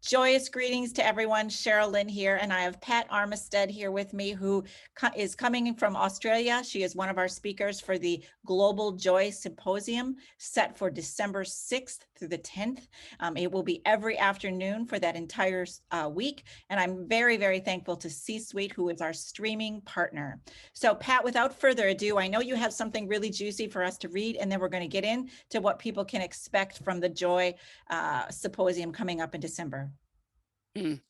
Joyous greetings to everyone. Cheryl Lynn here, and I have Pat Armitstead here with me, who is coming from Australia. She is one of our speakers for the Global Joy Symposium set for December 6th through the 10th. It will be every afternoon for that entire week, and I'm very, very thankful to C-Suite, who is our streaming partner. So Pat, without further ado, I know you have something really juicy for us to read, and then we're going to get into what people can expect from the Joy Symposium coming up in December.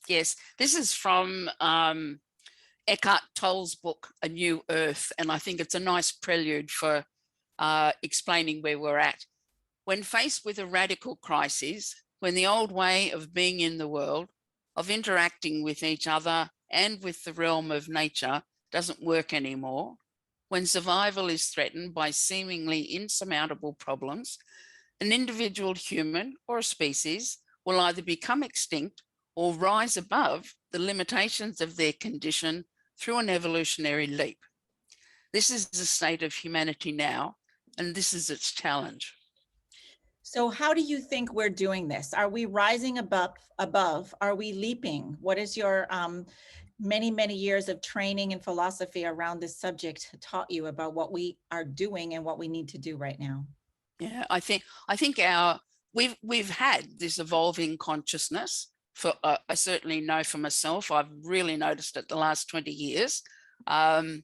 Yes, this is from Eckhart Tolle's book, A New Earth, and I think it's a nice prelude for explaining where we're at. When faced with a radical crisis, when the old way of being in the world, of interacting with each other and with the realm of nature doesn't work anymore, when survival is threatened by seemingly insurmountable problems, an individual human or a species will either become extinct or rise above the limitations of their condition through an evolutionary leap. This is the state of humanity now, and this is its challenge. So how do you think we're doing this? Are we rising above? Are we leaping? What is your many, many years of training and philosophy around this subject taught you about what we are doing and what we need to do right now? Yeah, I think we've had this evolving consciousness. I certainly know for myself, I've really noticed it the last 20 years. And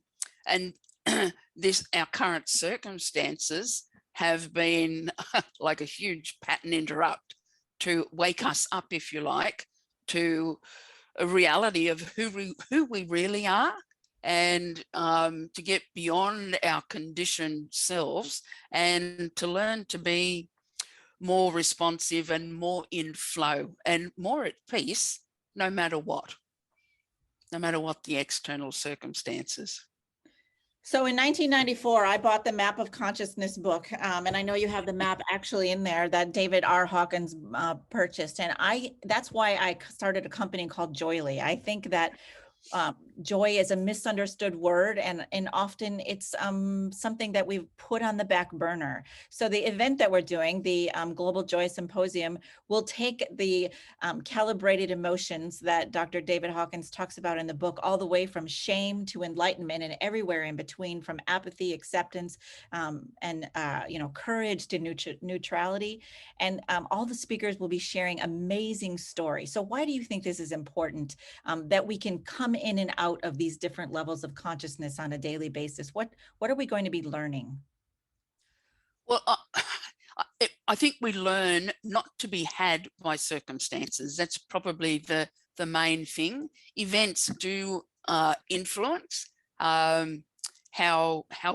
our current circumstances have been like a huge pattern interrupt to wake us up, if you like, to a reality of who we really are, and to get beyond our conditioned selves and to learn to be more responsive and more in flow and more at peace, no matter what the external circumstances. So in 1994, I bought the Map of Consciousness book, and I know you have the map actually in there that David R. Hawkins purchased, and that's why I started a company called JOYELY. I think that joy is a misunderstood word, and often it's something that we've put on the back burner. So the event that we're doing, the Global Joy Symposium, will take the calibrated emotions that Dr. David Hawkins talks about in the book, all the way from shame to enlightenment and everywhere in between, from apathy, acceptance, and courage to neutrality. And all the speakers will be sharing amazing stories. So why do you think this is important, that we can come in and out of these different levels of consciousness on a daily basis? What are we going to be learning? Well, I think we learn not to be had by circumstances. That's probably the main thing. Events do influence how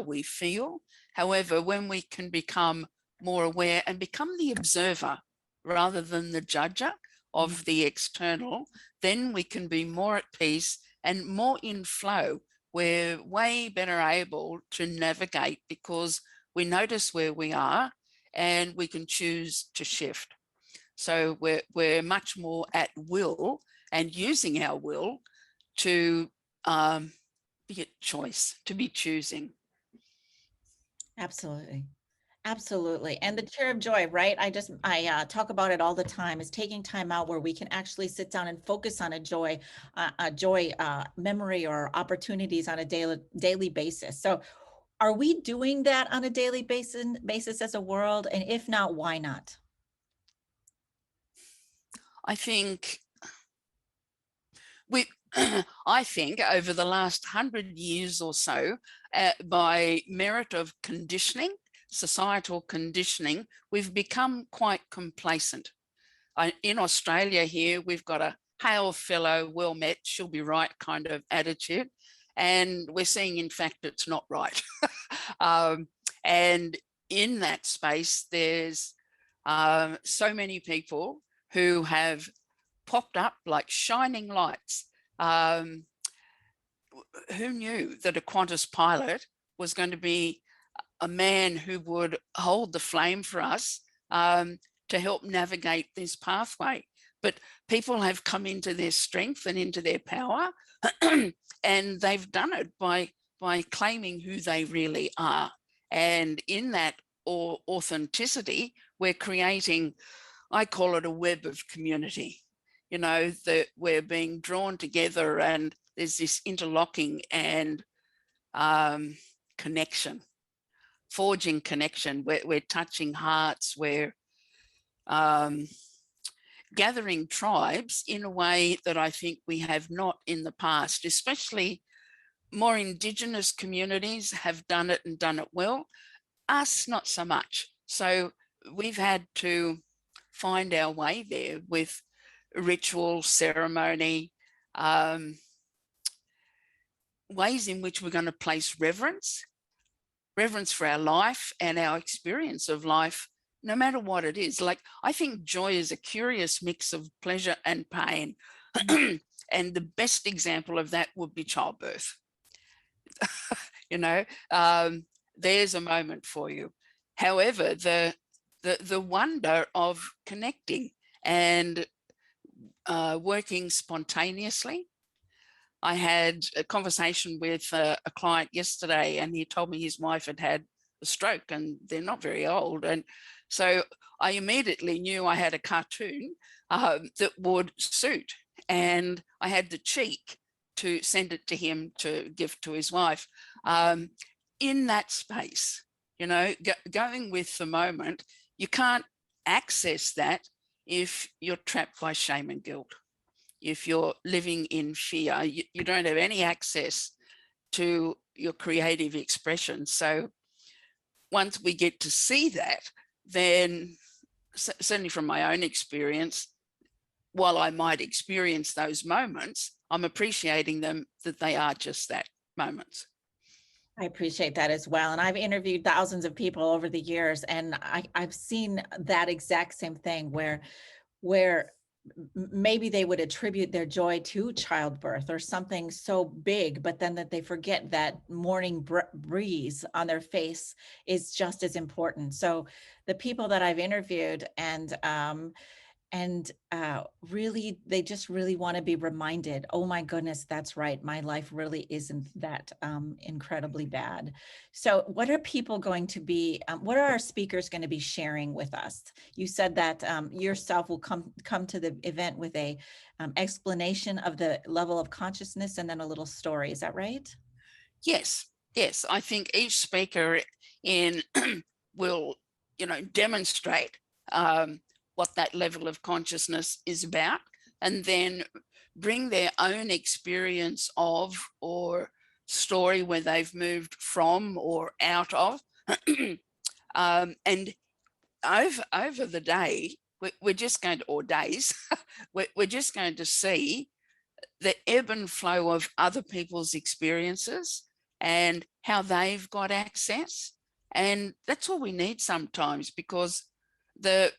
we feel. However, when we can become more aware and become the observer rather than the judger of the external, then we can be more at peace and more in flow. We're way better able to navigate because we notice where we are and we can choose to shift. So we're much more at will and using our will to be at choice, to be choosing. Absolutely. Absolutely. And the chair of joy, right? I talk about it all the time, is taking time out where we can actually sit down and focus on a joy memory or opportunities on a daily basis. So are we doing that on a daily basis as a world? And if not, why not? I think I think over the last 100 years or so, by merit of conditioning, societal conditioning, we've become quite complacent. In Australia here, we've got a hail fellow, well met, she'll be right kind of attitude. And we're seeing, in fact, it's not right. And in that space, there's so many people who have popped up like shining lights. Who knew that a Qantas pilot was going to be a man who would hold the flame for us to help navigate this pathway? But people have come into their strength and into their power, and they've done it by claiming who they really are. And in that authenticity, we're creating, I call it a web of community. you know, that we're being drawn together and there's this interlocking and connection, forging connection. We're touching hearts, we're gathering tribes in a way that I think we have not in the past, especially more Indigenous communities have done it and done it well. Us, not so much. So we've had to find our way there with ritual, ceremony, ways in which we're going to place reverence for our life and our experience of life, no matter what it is. Like, I think joy is a curious mix of pleasure and pain. And the best example of that would be childbirth. You know, there's a moment for you. However, the wonder of connecting and working spontaneously. I had a conversation with a client yesterday, and he told me his wife had had a stroke, and they're not very old. And so I immediately knew I had a cartoon that would suit, and I had the cheek to send it to him to give to his wife. In that space, you know, going with the moment, you can't access that if you're trapped by shame and guilt. If you're living in fear, you don't have any access to your creative expression. So once we get to see that, then certainly from my own experience, while I might experience those moments, I'm appreciating them, that they are just that, moments. I appreciate that as well. And I've interviewed thousands of people over the years, and I've seen that exact same thing where maybe they would attribute their joy to childbirth or something so big, but then that they forget that morning breeze on their face is just as important. So the people that I've interviewed really, they just really want to be reminded, oh my goodness, that's right, my life really isn't that incredibly bad. So what are people going to be, what are our speakers going to be sharing with us? You said that yourself will come to the event with a explanation of the level of consciousness and then a little story. Is that right? Yes, yes. I think each speaker in will, you know, demonstrate what that level of consciousness is about, and then bring their own experience of or story where they've moved from or out of. And over the day, we're just going to, or days, we're just going to see the ebb and flow of other people's experiences and how they've got access. And that's all we need sometimes, because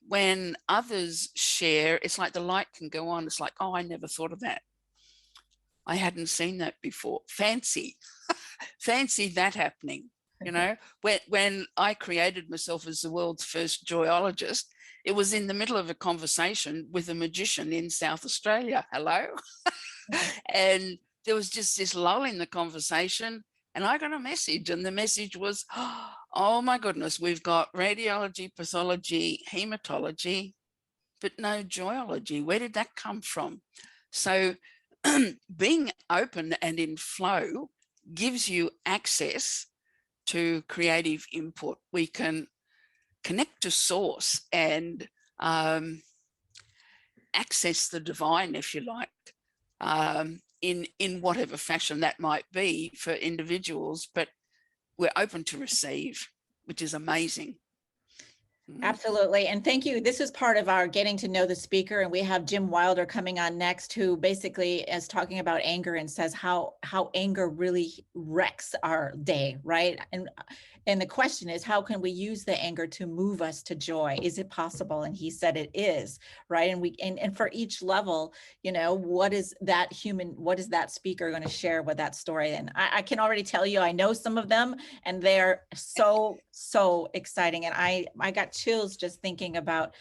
when others share, it's like the light can go on. It's like, oh, I never thought of that. I hadn't seen that before. Fancy, fancy that happening. You know, when I created myself as the world's first joyologist, it was in the middle of a conversation with a magician in South Australia. Hello. And there was just this lull in the conversation, and I got a message, and the message was, oh my goodness, we've got radiology, pathology, hematology, but no joyology. Where did that come from? So being open and in flow gives you access to creative input. We can connect to source and access the divine, if you like, in whatever fashion that might be for individuals, but we're open to receive, which is amazing. Absolutely. And thank you. This is part of our getting to know the speaker. And we have Jim Wilder coming on next, who basically is talking about anger and says how anger really wrecks our day, right? And the question is, how can we use the anger to move us to joy? Is it possible? And he said it is, right? And for each level, you know, what is that speaker going to share with that story? And I can already tell you, I know some of them, and they're so exciting. And I got chills just thinking about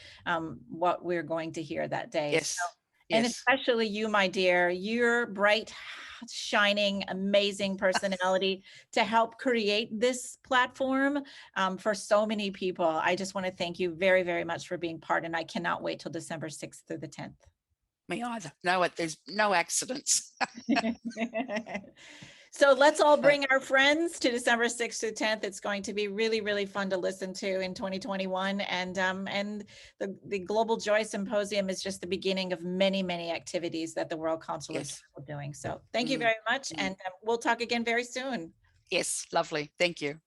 what we're going to hear that day. Yes. So, and especially you, my dear, your bright, shining, amazing personality to help create this platform for so many people. I just want to thank you very, very much for being part, and I cannot wait till December 6th through the 10th. Me either. No, there's no accidents. So let's all bring our friends to December 6th to 10th. It's going to be really, really fun to listen to in 2021. And the Global Joy Symposium is just the beginning of many, many activities that the World Council is Yes. doing. So thank you very much. And we'll talk again very soon. Yes, lovely. Thank you.